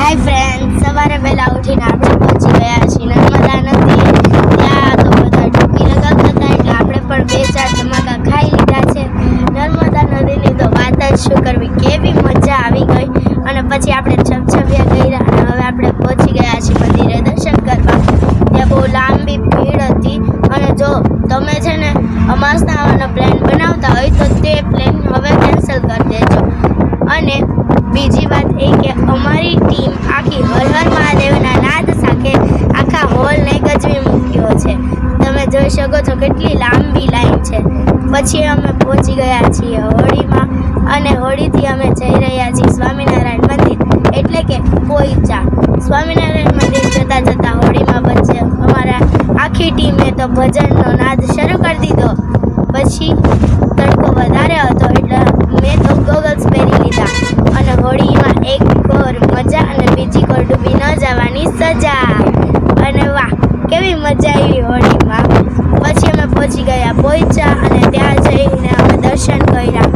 હાય friend, સવારે વહેલા ઉઠીને આપણે પહોંચી ગયા છીએ નર્મદા નદીએ. ત્યાં તો બધા ડૂબકી લગાવતા હતા એટલે આપણે પણ બે ચાર ધમાકા ખાઈ લીધા છે. નર્મદા નદીની તો વાત જ શું કરવી, કેવી મજા આવી ગઈ. અને પછી આપણે છબછબિયા કર્યા અને હવે આપણે પહોંચી ગયા છીએ મંદિરે દર્શન કરવા. ત્યાં બહુ લાંબી ભીડ હતી અને જો તમે છે ને અમાસના આવવાનો પ્લાન બનાવતા હોય તો તે પ્લાન હવે કેન્સલ કરી દેજો. અને બીજી વાત એ કે અમારી ટીમ આખી હર હર મહાદેવના નાદ સાથે આખા હોલને ગજવી મૂક્યો છે. તમે જોઈ શકો છો કેટલી લાંબી લાઈન છે. પછી અમે પહોંચી ગયા છીએ હોળીમાં અને હોળીથી અમે જઈ રહ્યા છીએ સ્વામિનારાયણ મંદિર એટલે કે પોઈચા. સ્વામિનારાયણ મંદિર જતાં જતાં હોળીમાં વચ્ચે અમારા આખી ટીમે તો ભજનનો નાદ શરૂ કરી દીધો. પછી તડકો વધારે હતો એટલે મેં તો ગોગલ્સ પહેરી લીધા અને હોળીમાં એક કોર મજા અને બીજી કોર ડૂબી ન જવાની સજા. અને વાહ, કેવી મજા આવી હોળીમાં. પછી અમે પહોંચી ગયા પોઈચા અને ત્યાં જઈને અમે દર્શન કર્યા